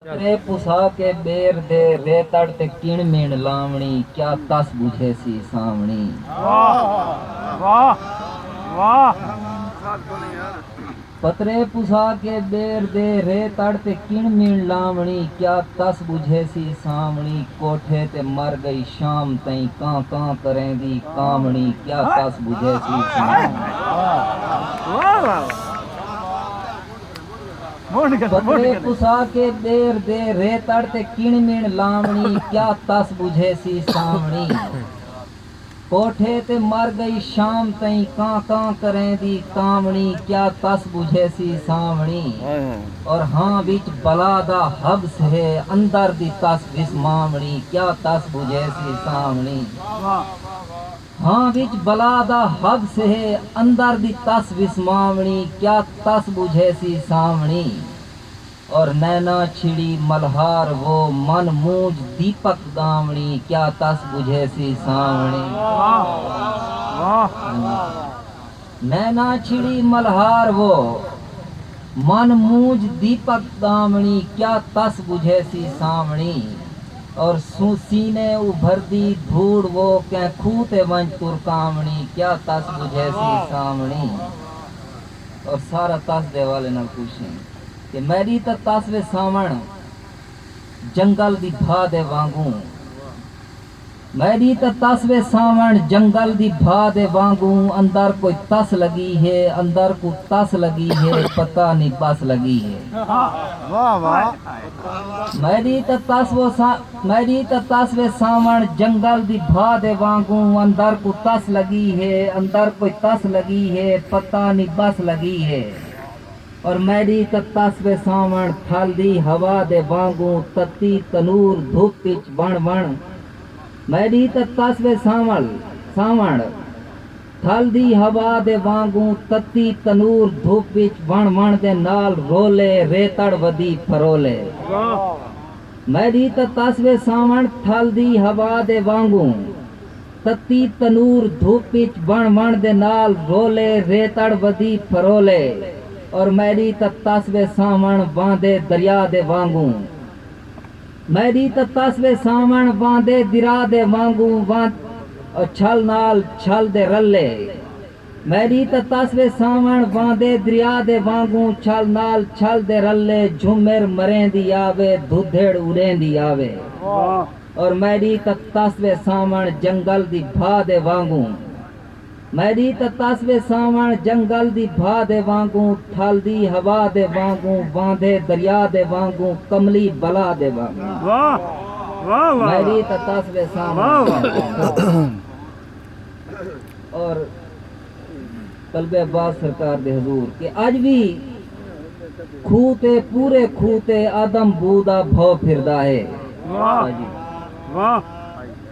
रे पुसा के बेर दे रे तड़ ते किण मीण लावणी क्या तस बुझे सी सावणी। वाह वाह वाह। पतरे पुसा के बेर दे रे तड़ ते किण मीण लावणी क्या तस बुझे सी सावणी। कोठे ते मर गई शाम तई कां कां करेंदी कामणी क्या तस बुझे सी सावणी। पतरे पुसा के बेर दे रे तड़ ते किण मीण लावणी क्या तस बुझे सी सावणी। कोठे ते मर गई शाम तई कां कां करेंदी कामणी क्या तस बुझे सी सावणी। और हाँ बिच बला दा हब्स है अंदर दी तस विस्मावणी क्या तस बुझे सी सावणी। हाँ बिच बला दा हब्स है अंदर दी तस विस्मावणी क्या तस बुझे सी सावणी। और नैना छिड़ी मल्हार वो मन मूंज दीपक गावणी क्या तस बुझे सी सावणी। नैना छिड़ी मल्हार वो मन मूंज दीपक गावणी क्या तस बुझे सी सावणी। और सीने उभरदी धूड़ वो कै खूते वंज तुरकावणी क्या तस बुझे सी सावणी। और सारा तस दे वाले नाल पूछे कि मेरी तो तस वे सावण जंगल दी भा दे वांगू। मेरी तो तस वे सावण जंगल दी भा दे वांगू। अंदर कोई तस लगी है अंदर को तस लगी है पता नहीं बस लगी है। वाह वाह। मेरी तो तस वे सावण जंगल दी भा दे वांगू। अंदर को तस लगी है अंदर कोई तस लगी है पता नहीं बस लगी है। और मेरी तस वे सावण थल दी हवा दे वांगू तती तनूर धूप विच बण बण। मेरी तस वे सावण थल दी हवा दे वांगू तती तनूर धूप विच बण बण दे नाल रोले रेतड़ वदी फरोले। मेरी तस वे सावण थल दी हवा दे वांगू तती तनूर धूप विच बण बण दे नाल रोले रेतड़ वदी फरोले। और मेरी तस वे सावण बांधे दरिया दे वांगू। मेरी तस वे सावण बांधे दरिया दे वांगू और छल नाल छल दे रले। मेरी तस वे सावण बांधे दरिया दे वांगू छल नाल छल दे रले। झुमेर मरेंदी आवे दुधेड़ उड़ेंदी आवे। और मेरी तस वे सावण जंगल दी भा दे वांगू। मेरी तस वे सावण जंगल दी भा दे वांगू थल दी हवा दे वांगू बांधे दरिया दे वांगू कमली बला दे वांगू। मेरी तस वे सावण। और कल्बे अब्बास सरकार दे हुजूर के आज भी खूते पूरे खूते आदम बूदा भौ फिरदा है।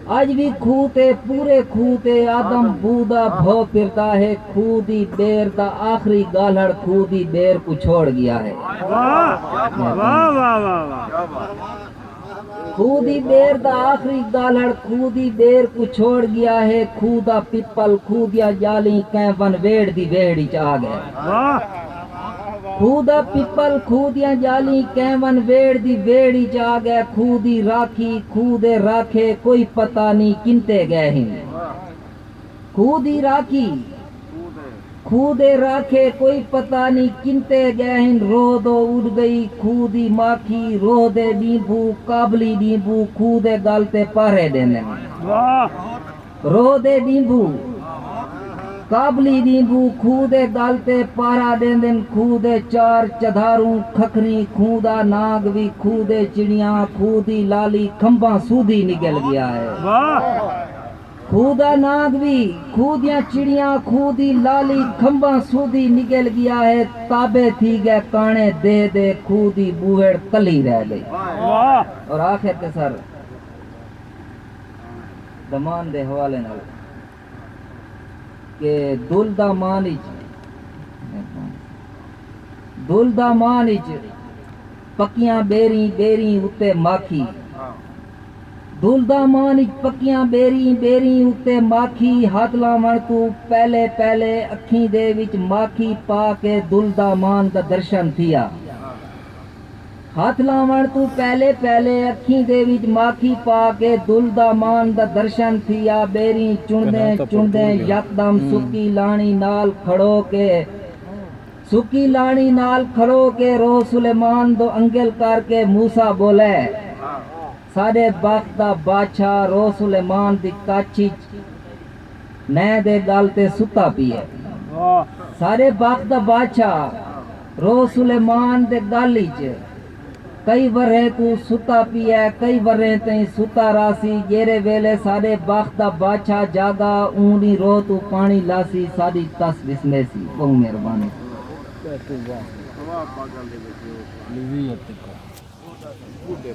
आज भी खूते पूरे खूते आदम बूदा भौ फिरदा है। खूदी बेर दा आखिरी गालड़ खूदी बेर को छोड़ गया है। खूदी बेर दा आखिरी गालड़ खूदी बेर को छोड़ गया है। खूदा पिपल खूदिया जाली कै वन वेड़ दी वेड़ी च आ गए। खूदा पिपल खूदिया जाली कैवन वेड़ दी वेड़ी जा गए। खूदी राखी खूदे राखे कोई पता नहीं किनते गए हैं। खूदी राखी खूदे राखे कोई पता नहीं किनते गए हैं। रोदो उड़ गई खूदी माखी रोदे नींबू काबली नींबू खूदे गलते पारे देने। रोदे नींबू काबली नींबू खूदे गालते पारा देंदन। खूदे चार चधारू खखरी खूदा नाग भी खूदे चिड़िया खूदी लाली खंबा सूदी निकल गया है। खूदा नाग भी खूदिया चिड़िया खूदी लाली खंबा सूदी निकल गया है। ताबे थी गए काने दे दे खूदी बूहेड़ कली रह गई। और आखिर के सर दमान दे हवाले नाल के दुलदा मान इच पक्कियां बेरी बेरी उत्ते माखी। दुलदा मान इच पक्कियां बेरी बेरी उत्ते माखी। हाथ लावण तू पहले पहले अखी दे विच माखी पा के दुलदा मान दा दर्शन थिया। हथ लावण तू पहले पहले अखी दे विच माखी पा के दुल दा मान दा दर्शन थिया बेरी चुनदे चुनदे यकदम सुकी लाणी नाल खड़ो के सुकी लाणी नाल खड़ो के रो सुलेमान दो अंगल करके मूसा बोले सारे वक्त दा बादशाह रो सुलेमान दी काछी नै दे गल ते सुता पिए सारे वक्त दा बादशाह रो सुलेमान दे गल च कई वरे तू सुता पिया कई वरे तई सुता रासी जेरे वेले सारे वक्त दा बादशाह जागा ऊनी रो तू पानी लासी साडी तस बिस्मेसी बहु मेहरबानी वाह पागल दे